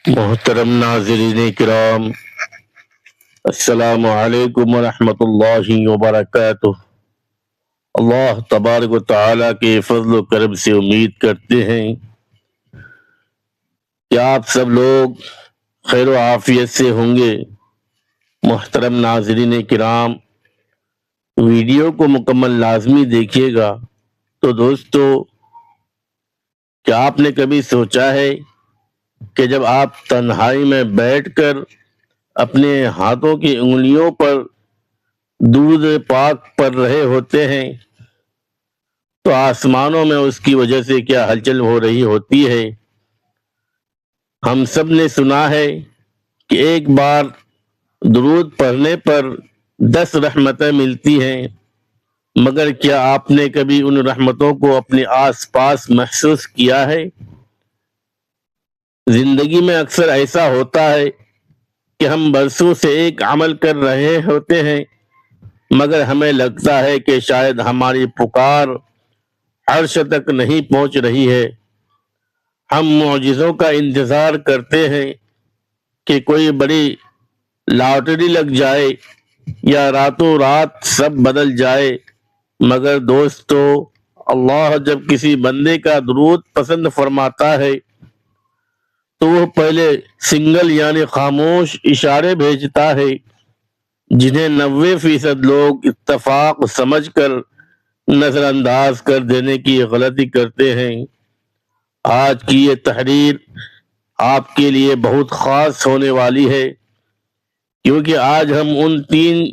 محترم ناظرین کرام، السلام علیکم ورحمۃ اللہ وبرکاتہ۔ اللہ تبارک و تعالیٰ کے فضل و کرم سے امید کرتے ہیں کہ آپ سب لوگ خیر و عافیت سے ہوں گے۔ محترم ناظرین کرام، ویڈیو کو مکمل لازمی دیکھیے گا۔ تو دوستو، کیا آپ نے کبھی سوچا ہے کہ جب آپ تنہائی میں بیٹھ کر اپنے ہاتھوں کی انگلیوں پر دودھ پاک پڑ رہے ہوتے ہیں تو آسمانوں میں اس کی وجہ سے کیا ہلچل ہو رہی ہوتی ہے؟ ہم سب نے سنا ہے کہ ایک بار درود پڑھنے پر 10 رحمتیں ملتی ہیں، مگر کیا آپ نے کبھی ان رحمتوں کو اپنے آس پاس محسوس کیا ہے؟ زندگی میں اکثر ایسا ہوتا ہے کہ ہم برسوں سے ایک عمل کر رہے ہوتے ہیں، مگر ہمیں لگتا ہے کہ شاید ہماری پکار عرش تک نہیں پہنچ رہی ہے۔ ہم معجزوں کا انتظار کرتے ہیں کہ کوئی بڑی لاٹری لگ جائے یا راتوں رات سب بدل جائے، مگر دوستو، اللہ جب کسی بندے کا درود پسند فرماتا ہے تو وہ پہلے سنگل یعنی خاموش اشارے بھیجتا ہے، جنہیں 90% لوگ اتفاق سمجھ کر نظر انداز کر دینے کی غلطی کرتے ہیں۔ آج کی یہ تحریر آپ کے لیے بہت خاص ہونے والی ہے، کیونکہ آج ہم ان 3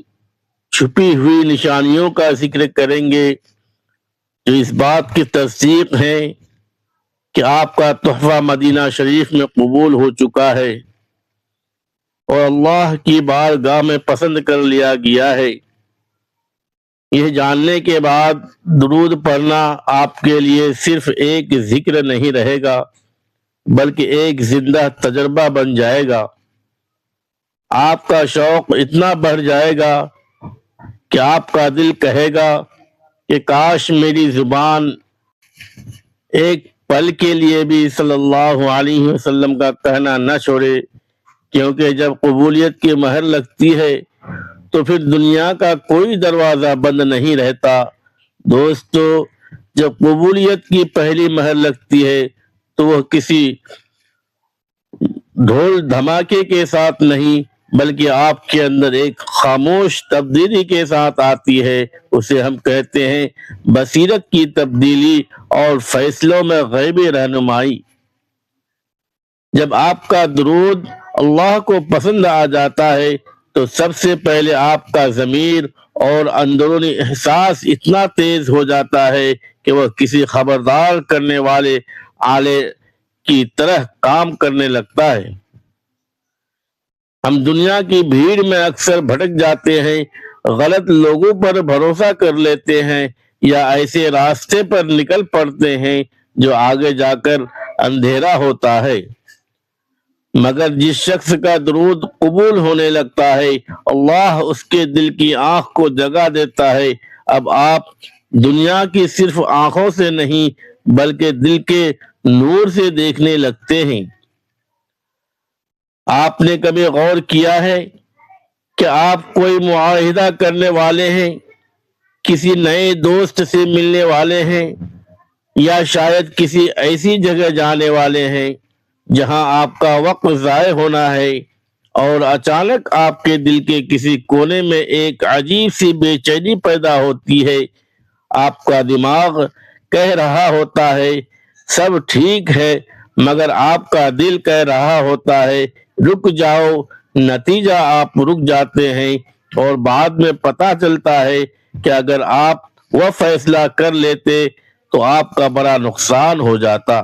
چھپی ہوئی نشانیوں کا ذکر کریں گے جو اس بات کی تصدیق ہے کہ آپ کا تحفہ مدینہ شریف میں قبول ہو چکا ہے اور اللہ کی بارگاہ میں پسند کر لیا گیا ہے۔ یہ جاننے کے بعد درود پڑھنا آپ کے لیے صرف ایک ذکر نہیں رہے گا، بلکہ ایک زندہ تجربہ بن جائے گا۔ آپ کا شوق اتنا بڑھ جائے گا کہ آپ کا دل کہے گا کہ کاش میری زبان ایک پل کے لیے بھی صلی اللہ علیہ وسلم کا کہنا نہ چھوڑے، کیونکہ جب قبولیت کی مہر لگتی ہے تو پھر دنیا کا کوئی دروازہ بند نہیں رہتا۔ دوستو، جب قبولیت کی پہلی مہر لگتی ہے تو وہ کسی ڈھول دھماکے کے ساتھ نہیں، بلکہ آپ کے اندر ایک خاموش تبدیلی کے ساتھ آتی ہے۔ اسے ہم کہتے ہیں بصیرت کی تبدیلی اور فیصلوں میں غیبی رہنمائی۔ جب آپ کا درود اللہ کو پسند آ جاتا ہے تو سب سے پہلے آپ کا ضمیر اور اندرونی احساس اتنا تیز ہو جاتا ہے کہ وہ کسی خبردار کرنے والے آلے کی طرح کام کرنے لگتا ہے۔ ہم دنیا کی بھیڑ میں اکثر بھٹک جاتے ہیں، غلط لوگوں پر بھروسہ کر لیتے ہیں یا ایسے راستے پر نکل پڑتے ہیں جو آگے جا کر اندھیرا ہوتا ہے، مگر جس شخص کا درود قبول ہونے لگتا ہے اللہ اس کے دل کی آنکھ کو جگا دیتا ہے۔ اب آپ دنیا کی صرف آنکھوں سے نہیں بلکہ دل کے نور سے دیکھنے لگتے ہیں۔ آپ نے کبھی غور کیا ہے کہ آپ کوئی معاہدہ کرنے والے ہیں، کسی نئے دوست سے ملنے والے ہیں یا شاید کسی ایسی جگہ جانے والے ہیں جہاں آپ کا وقت ضائع ہونا ہے، اور اچانک آپ کے دل کے کسی کونے میں ایک عجیب سی بے چینی پیدا ہوتی ہے۔ آپ کا دماغ کہہ رہا ہوتا ہے سب ٹھیک ہے، مگر آپ کا دل کہہ رہا ہوتا ہے رک جاؤ۔ نتیجہ آپ رک جاتے ہیں اور بعد میں پتہ چلتا ہے کہ اگر آپ وہ فیصلہ کر لیتے تو آپ کا بڑا نقصان ہو جاتا۔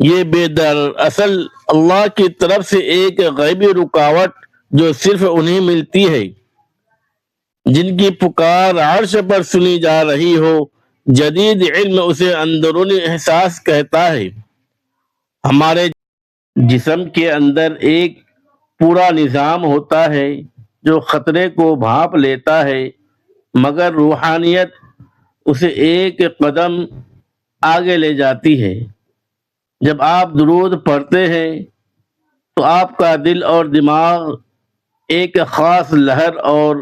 یہ بے دراصل اللہ کی طرف سے ایک غیبی رکاوٹ جو صرف انہیں ملتی ہے جن کی پکار عرش پر سنی جا رہی ہو۔ جدید علم اسے اندرونی احساس کہتا ہے۔ ہمارے جسم کے اندر ایک پورا نظام ہوتا ہے جو خطرے کو بھانپ لیتا ہے، مگر روحانیت اسے ایک قدم آگے لے جاتی ہے۔ جب آپ درود پڑھتے ہیں تو آپ کا دل اور دماغ ایک خاص لہر اور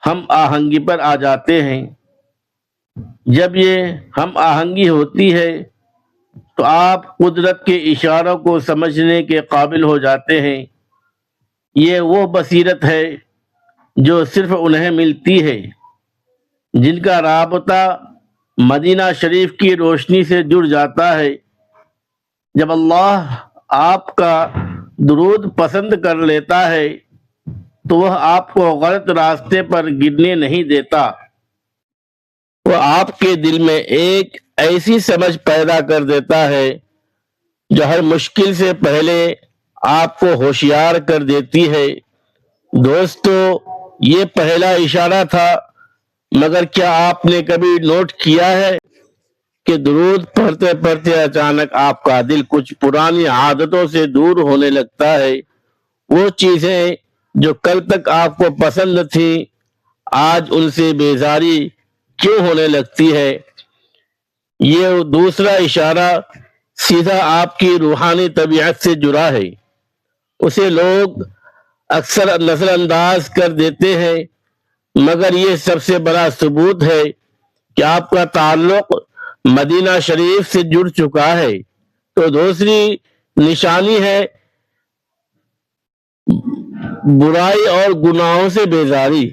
ہم آہنگی پر آ جاتے ہیں۔ جب یہ ہم آہنگی ہوتی ہے تو آپ قدرت کے اشاروں کو سمجھنے کے قابل ہو جاتے ہیں۔ یہ وہ بصیرت ہے جو صرف انہیں ملتی ہے جن کا رابطہ مدینہ شریف کی روشنی سے جڑ جاتا ہے۔ جب اللہ آپ کا درود پسند کر لیتا ہے تو وہ آپ کو غلط راستے پر گرنے نہیں دیتا۔ وہ آپ کے دل میں ایک ایسی سمجھ پیدا کر دیتا ہے جو ہر مشکل سے پہلے آپ کو ہوشیار کر دیتی ہے۔ دوستو، یہ پہلا اشارہ تھا، مگر کیا آپ نے کبھی نوٹ کیا ہے کہ درود پڑھتے پڑھتے اچانک آپ کا دل کچھ پرانی عادتوں سے دور ہونے لگتا ہے؟ وہ چیزیں جو کل تک آپ کو پسند تھیں آج ان سے بیزاری کیوں ہونے لگتی ہے؟ یہ دوسرا اشارہ سیدھا آپ کی روحانی طبیعت سے جڑا ہے۔ اسے لوگ اکثر نظر انداز کر دیتے ہیں، مگر یہ سب سے بڑا ثبوت ہے کہ آپ کا تعلق مدینہ شریف سے جڑ چکا ہے۔ تو دوسری نشانی ہے برائی اور گناہوں سے بیزاری۔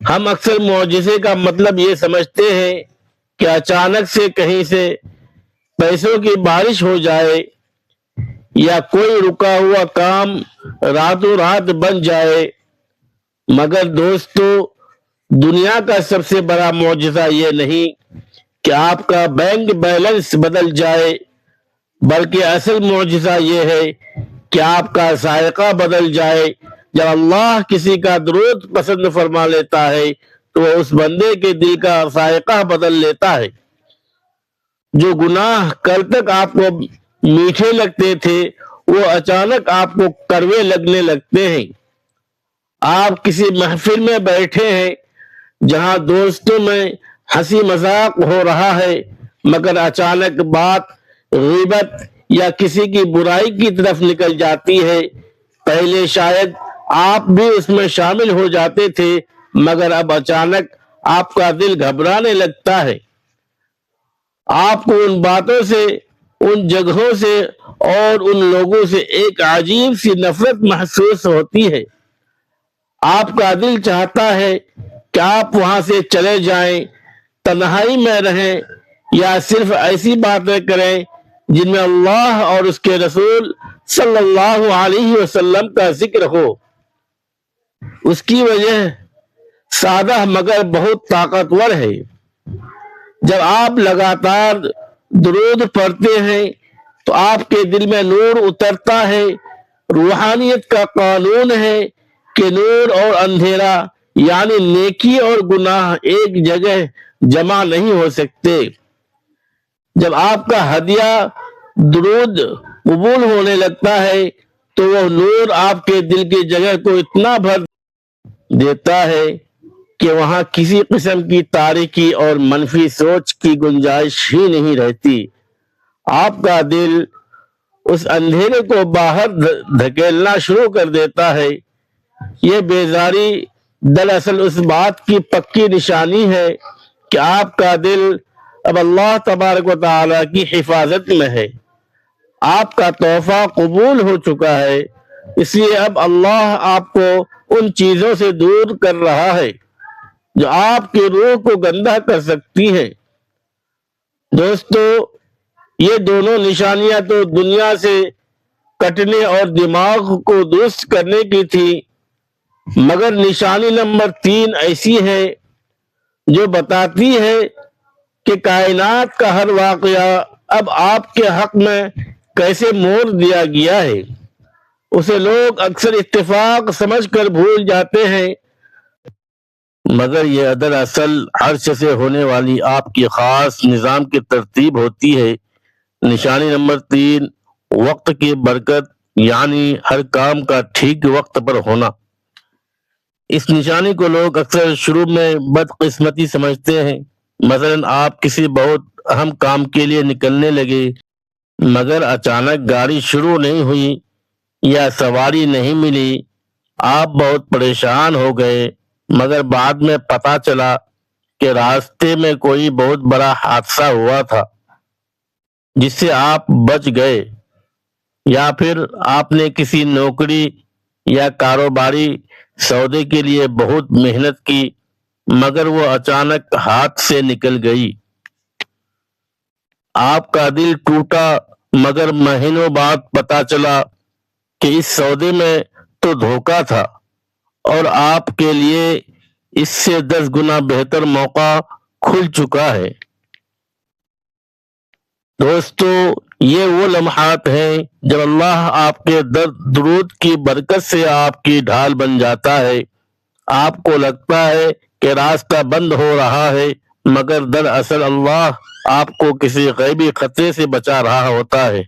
ہم اکثر معجزے کا مطلب یہ سمجھتے ہیں کہ اچانک سے کہیں سے پیسوں کی بارش ہو جائے یا کوئی رکا ہوا کام راتوں رات بن جائے، مگر دوستو، دنیا کا سب سے بڑا معجزہ یہ نہیں کہ آپ کا بینک بیلنس بدل جائے، بلکہ اصل معجزہ یہ ہے کہ آپ کا ذائقہ بدل جائے۔ جب اللہ کسی کا درود پسند فرما لیتا ہے تو وہ اس بندے کے دل کا ذائقہ بدل لیتا ہے۔ جو گناہ کل تک آپ کو میٹھے لگتے تھے وہ اچانک آپ کو کڑوے لگنے لگتے ہیں۔ آپ کسی محفل میں بیٹھے ہیں جہاں دوستوں میں ہنسی مذاق ہو رہا ہے، مگر اچانک بات غیبت یا کسی کی برائی کی طرف نکل جاتی ہے۔ پہلے شاید آپ بھی اس میں شامل ہو جاتے تھے، مگر اب اچانک آپ کا دل گھبرانے لگتا ہے۔ آپ کو ان باتوں سے، ان جگہوں سے اور ان لوگوں سے ایک عجیب سی نفرت محسوس ہوتی ہے۔ آپ کا دل چاہتا ہے کہ آپ وہاں سے چلے جائیں، تنہائی میں رہیں یا صرف ایسی باتیں کریں جن میں اللہ اور اس کے رسول صلی اللہ علیہ وسلم کا ذکر ہو۔ اس کی وجہ سادہ مگر بہت طاقتور ہے۔ جب آپ لگاتار درود پڑھتے ہیں تو آپ کے دل میں نور اترتا ہے۔ روحانیت کا قانون ہے کہ نور اور اندھیرا یعنی نیکی اور گناہ ایک جگہ جمع نہیں ہو سکتے۔ جب آپ کا ہدیہ درود قبول ہونے لگتا ہے تو وہ نور آپ کے دل کی جگہ کو اتنا بھر دیتا ہے کہ وہاں کسی قسم کی تاریکی اور منفی سوچ کی گنجائش ہی نہیں رہتی۔ آپ کا دل اس اندھیرے کو باہر دھکیلنا شروع کر دیتا ہے۔ یہ بیزاری دراصل اس بات کی پکی نشانی ہے کہ آپ کا دل اب اللہ تبارک و تعالی کی حفاظت میں ہے۔ آپ کا تحفہ قبول ہو چکا ہے، اس لیے اب اللہ آپ کو ان چیزوں سے دور کر رہا ہے جو آپ کی روح کو گندہ کر سکتی ہیں۔ دوستو، یہ دونوں نشانیاں تو دنیا سے کٹنے اور دماغ کو درست کرنے کی تھی، مگر نشانی نمبر 3 ایسی ہے جو بتاتی ہے کہ کائنات کا ہر واقعہ اب آپ کے حق میں کیسے موڑ دیا گیا ہے۔ اسے لوگ اکثر اتفاق سمجھ کر بھول جاتے ہیں، مگر یہ دراصل عرش سے ہونے والی آپ کی خاص نظام کی ترتیب ہوتی ہے۔ نشانی نمبر 3 وقت کی برکت یعنی ہر کام کا ٹھیک وقت پر ہونا۔ اس نشانی کو لوگ اکثر شروع میں بدقسمتی سمجھتے ہیں، مثلاً آپ کسی بہت اہم کام کے لیے نکلنے لگے مگر اچانک گاڑی شروع نہیں ہوئی یا سواری نہیں ملی، آپ بہت پریشان ہو گئے، مگر بعد میں پتہ چلا کہ راستے میں کوئی بہت بڑا حادثہ ہوا تھا جس سے آپ بچ گئے، یا پھر آپ نے کسی نوکری یا کاروباری سودے کے لیے بہت محنت کی مگر وہ اچانک ہاتھ سے نکل گئی، آپ کا دل ٹوٹا مگر مہینوں بعد پتہ چلا کہ اس سودے میں تو دھوکہ تھا اور آپ کے لیے اس سے 10 گنا بہتر موقع کھل چکا ہے۔ دوستو، یہ وہ لمحات ہیں جب اللہ آپ کے درود کی برکت سے آپ کی ڈھال بن جاتا ہے۔ آپ کو لگتا ہے کہ راستہ بند ہو رہا ہے مگر دراصل اللہ آپ کو کسی غیبی خطرے سے بچا رہا ہوتا ہے۔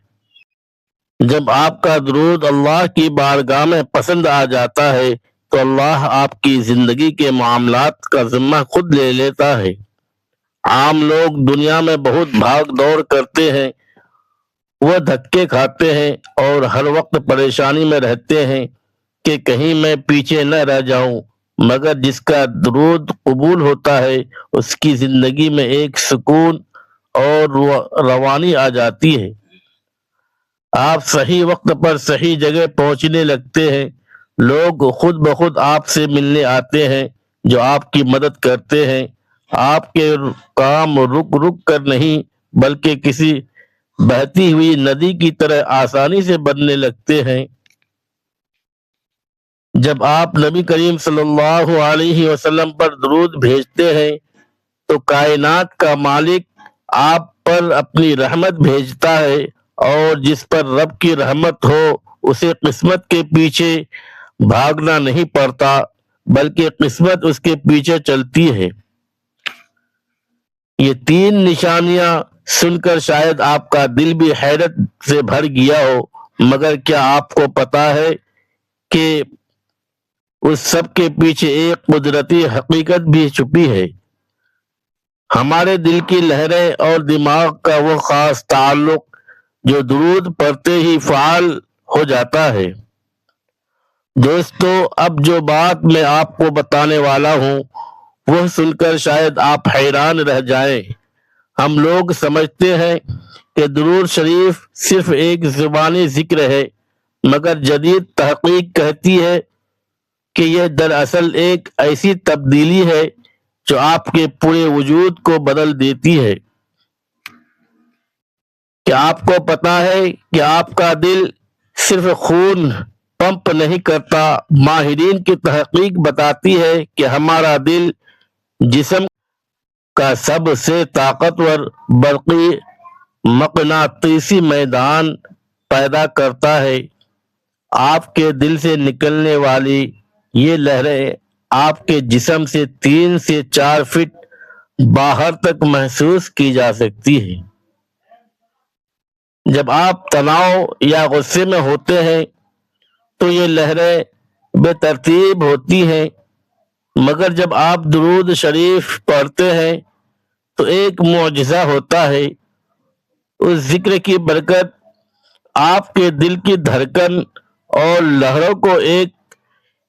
جب آپ کا درود اللہ کی بارگاہ میں پسند آ جاتا ہے تو اللہ آپ کی زندگی کے معاملات کا ذمہ خود لے لیتا ہے۔ عام لوگ دنیا میں بہت بھاگ دوڑ کرتے ہیں، وہ دھکے کھاتے ہیں اور ہر وقت پریشانی میں رہتے ہیں کہ کہیں میں پیچھے نہ رہ جاؤں، مگر جس کا درود قبول ہوتا ہے اس کی زندگی میں ایک سکون اور روانی آ جاتی ہے۔ آپ صحیح وقت پر صحیح جگہ پہنچنے لگتے ہیں، لوگ خود بخود آپ سے ملنے آتے ہیں جو آپ کی مدد کرتے ہیں، آپ کے کام رک رک کر نہیں بلکہ کسی بہتی ہوئی ندی کی طرح آسانی سے بننے لگتے ہیں۔ جب آپ نبی کریم صلی اللہ علیہ وسلم پر درود بھیجتے ہیں تو کائنات کا مالک آپ پر اپنی رحمت بھیجتا ہے، اور جس پر رب کی رحمت ہو اسے قسمت کے پیچھے بھاگنا نہیں پڑتا بلکہ قسمت اس کے پیچھے چلتی ہے۔ یہ 3 نشانیاں سن کر شاید آپ کا دل بھی حیرت سے بھر گیا ہو، مگر کیا آپ کو پتا ہے کہ اس سب کے پیچھے ایک قدرتی حقیقت بھی چھپی ہے؟ ہمارے دل کی لہریں اور دماغ کا وہ خاص تعلق جو درود پڑھتے ہی فعال ہو جاتا ہے۔ دوستو، اب جو بات میں آپ کو بتانے والا ہوں وہ سن کر شاید آپ حیران رہ جائیں۔ ہم لوگ سمجھتے ہیں کہ درود شریف صرف ایک زبانی ذکر ہے، مگر جدید تحقیق کہتی ہے کہ یہ دراصل ایک ایسی تبدیلی ہے جو آپ کے پورے وجود کو بدل دیتی ہے۔ کیا آپ کو پتا ہے کہ آپ کا دل صرف خون پمپ نہیں کرتا؟ ماہرین کی تحقیق بتاتی ہے کہ ہمارا دل جسم کا سب سے طاقتور برقی مقناطیسی میدان پیدا کرتا ہے۔ آپ کے دل سے نکلنے والی یہ لہریں آپ کے جسم سے 3 سے 4 فٹ باہر تک محسوس کی جا سکتی ہیں۔ جب آپ تناؤ یا غصے میں ہوتے ہیں تو یہ لہریں بے ترتیب ہوتی ہیں، مگر جب آپ درود شریف پڑھتے ہیں تو ایک معجزہ ہوتا ہے۔ اس ذکر کی برکت آپ کے دل کی دھڑکن اور لہروں کو ایک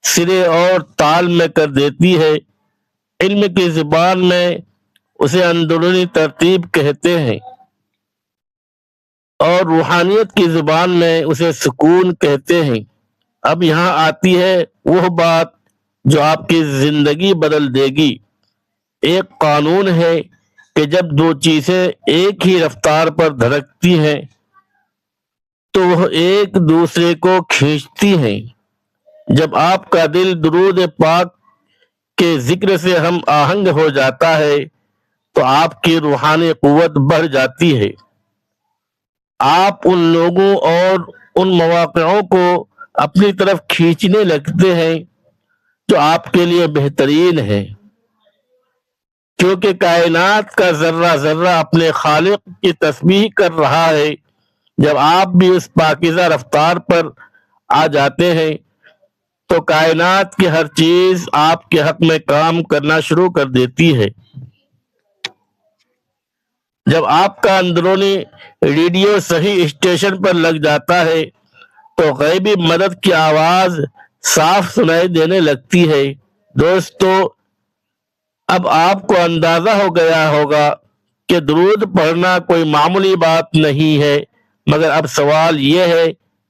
سرے اور تال میں کر دیتی ہے۔ علم کی زبان میں اسے اندرونی ترتیب کہتے ہیں اور روحانیت کی زبان میں اسے سکون کہتے ہیں۔ اب یہاں آتی ہے وہ بات جو آپ کی زندگی بدل دے گی۔ ایک قانون ہے کہ جب 2 چیزیں ایک ہی رفتار پر دھڑکتی ہیں تو وہ ایک دوسرے کو کھینچتی ہیں۔ جب آپ کا دل درود پاک کے ذکر سے ہم آہنگ ہو جاتا ہے تو آپ کی روحانی قوت بڑھ جاتی ہے۔ آپ ان لوگوں اور ان مواقعوں کو اپنی طرف کھینچنے لگتے ہیں جو آپ کے لیے بہترین ہے، کیونکہ کائنات کا ذرہ ذرہ اپنے خالق کی تسبیح کر رہا ہے۔ جب آپ بھی اس پاکیزہ رفتار پر آ جاتے ہیں تو کائنات کی ہر چیز آپ کے حق میں کام کرنا شروع کر دیتی ہے۔ جب آپ کا اندرونی ریڈیو صحیح اسٹیشن پر لگ جاتا ہے تو غیبی مدد کی آواز صاف سنائی دینے لگتی ہے۔ دوستو، اب آپ کو اندازہ ہو گیا ہوگا کہ درود پڑھنا کوئی معمولی بات نہیں ہے، مگر اب سوال یہ ہے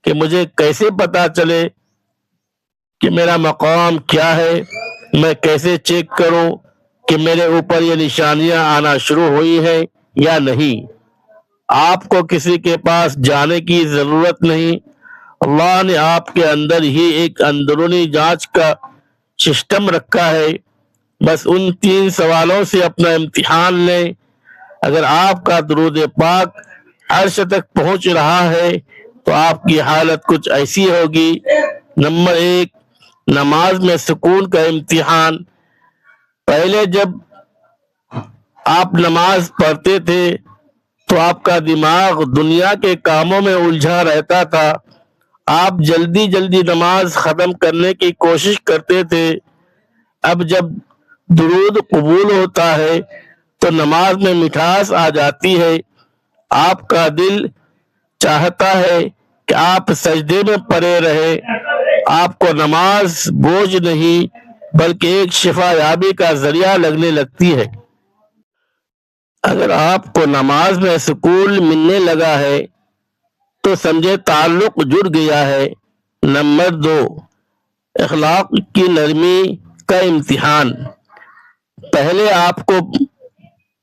کہ مجھے کیسے پتا چلے کہ میرا مقام کیا ہے؟ میں کیسے چیک کروں کہ میرے اوپر یہ نشانیاں آنا شروع ہوئی ہیں یا نہیں؟ آپ کو کسی کے پاس جانے کی ضرورت نہیں۔ اللہ نے آپ کے اندر ہی ایک اندرونی جانچ کا سسٹم رکھا ہے۔ بس ان 3 سوالوں سے اپنا امتحان لیں۔ اگر آپ کا درود پاک عرش تک پہنچ رہا ہے تو آپ کی حالت کچھ ایسی ہوگی۔ نمبر 1، نماز میں سکون کا امتحان۔ پہلے جب آپ نماز پڑھتے تھے تو آپ کا دماغ دنیا کے کاموں میں الجھا رہتا تھا۔ آپ جلدی جلدی نماز ختم کرنے کی کوشش کرتے تھے۔ اب جب درود قبول ہوتا ہے تو نماز میں مٹھاس آ جاتی ہے۔ آپ کا دل چاہتا ہے کہ آپ سجدے میں پڑے رہے۔ آپ کو نماز بوجھ نہیں بلکہ ایک شفا یابی کا ذریعہ لگنے لگتی ہے۔ اگر آپ کو نماز میں سکون ملنے لگا ہے تو سمجھے تعلق جڑ گیا ہے۔ نمبر 2، اخلاق کی نرمی کا امتحان۔ پہلے آپ کو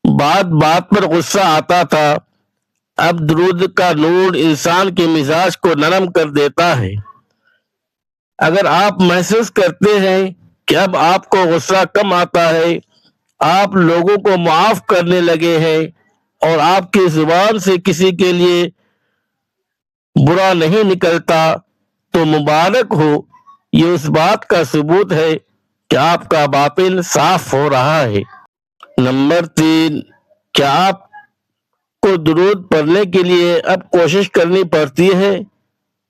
بات بات پر غصہ آتا تھا، اب درود کا نور انسان کے مزاج کو نرم کر دیتا ہے۔ اگر آپ محسوس کرتے ہیں کہ اب آپ کو غصہ کم آتا ہے، آپ لوگوں کو معاف کرنے لگے ہیں اور آپ کی زبان سے کسی کے لیے برا نہیں نکلتا، تو مبارک ہو، یہ اس بات کا ثبوت ہے کہ آپ کا باطن صاف ہو رہا ہے۔ نمبر 3، کیا آپ کو درود پڑھنے کے لیے اب کوشش کرنی پڑتی ہے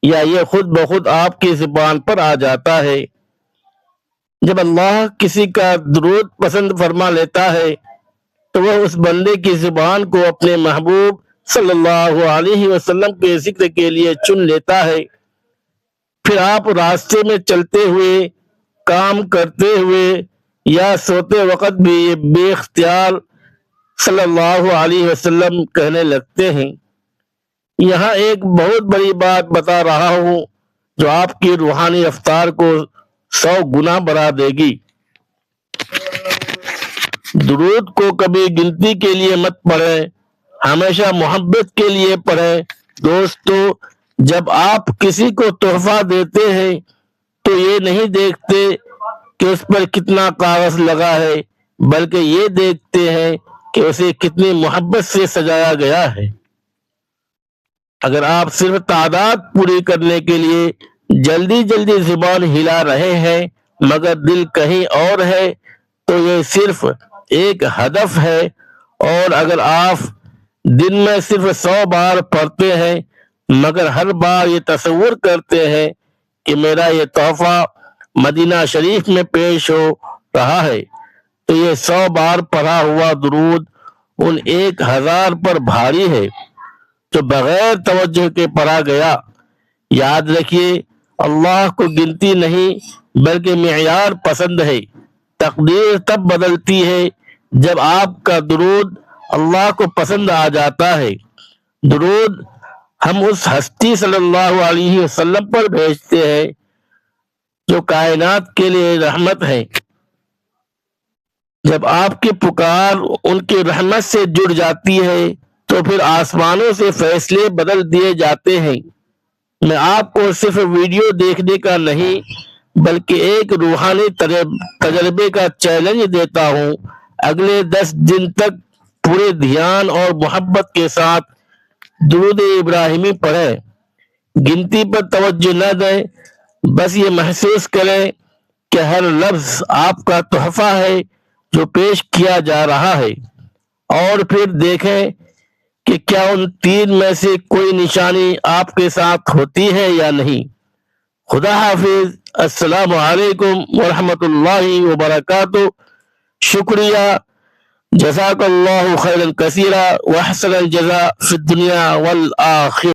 یا یہ خود بخود آپ کی زبان پر آ جاتا ہے؟ جب اللہ کسی کا درود پسند فرما لیتا ہے تو وہ اس بندے کی زبان کو اپنے محبوب صلی اللہ علیہ وسلم کے ذکر کے لیے چن لیتا ہے۔ پھر آپ راستے میں چلتے ہوئے، کام کرتے ہوئے یا سوتے وقت بھی یہ بے اختیار صلی اللہ علیہ وسلم کہنے لگتے ہیں۔ یہاں ایک بہت بڑی بات بتا رہا ہوں جو آپ کی روحانی رفتار کو 100 گنا بڑھا دے گی۔ درود کو کبھی گنتی کے لیے مت پڑھیں، ہمیشہ محبت کے لیے پڑھیں۔ دوستو، جب آپ کسی کو تحفہ دیتے ہیں تو یہ نہیں دیکھتے کہ اس پر کتنا کاغذ لگا ہے، بلکہ یہ دیکھتے ہیں کہ اسے کتنی محبت سے سجایا گیا ہے۔ اگر آپ صرف تعداد پوری کرنے کے لیے جلدی جلدی زبان ہلا رہے ہیں مگر دل کہیں اور ہے تو یہ صرف ایک ہدف ہے، اور اگر آپ دن میں صرف 100 بار پڑھتے ہیں مگر ہر بار یہ تصور کرتے ہیں کہ میرا یہ تحفہ مدینہ شریف میں پیش ہو رہا ہے، تو یہ 100 بار پڑھا ہوا درود ان 1000 پر بھاری ہے جو بغیر توجہ کے پڑھا گیا۔ یاد رکھیے، اللہ کو گنتی نہیں بلکہ معیار پسند ہے۔ تقدیر تب بدلتی ہے جب آپ کا درود اللہ کو پسند آ جاتا ہے۔ درود ہم اس ہستی صلی اللہ علیہ وسلم پر بھیجتے ہیں جو کائنات کے لیے رحمت ہے۔ جب آپ کی پکار ان کی رحمت سے جڑ جاتی ہے تو پھر آسمانوں سے فیصلے بدل دیے جاتے ہیں۔ میں آپ کو صرف ویڈیو دیکھنے کا نہیں بلکہ ایک روحانی تجربے کا چیلنج دیتا ہوں۔ اگلے 10 دن تک پورے دھیان اور محبت کے ساتھ درود ابراہیمی پڑھیں۔ گنتی پر توجہ نہ دیں، بس یہ محسوس کریں کہ ہر لفظ آپ کا تحفہ ہے جو پیش کیا جا رہا ہے، اور پھر دیکھیں کہ کیا ان 3 میں سے کوئی نشانی آپ کے ساتھ ہوتی ہے یا نہیں۔ خدا حافظ۔ السلام علیکم ورحمۃ اللہ وبرکاتہ۔ شکریہ۔ جزاک اللہ خیرا کثیرا واحسن الجزاء فی الدنیا والآخرہ.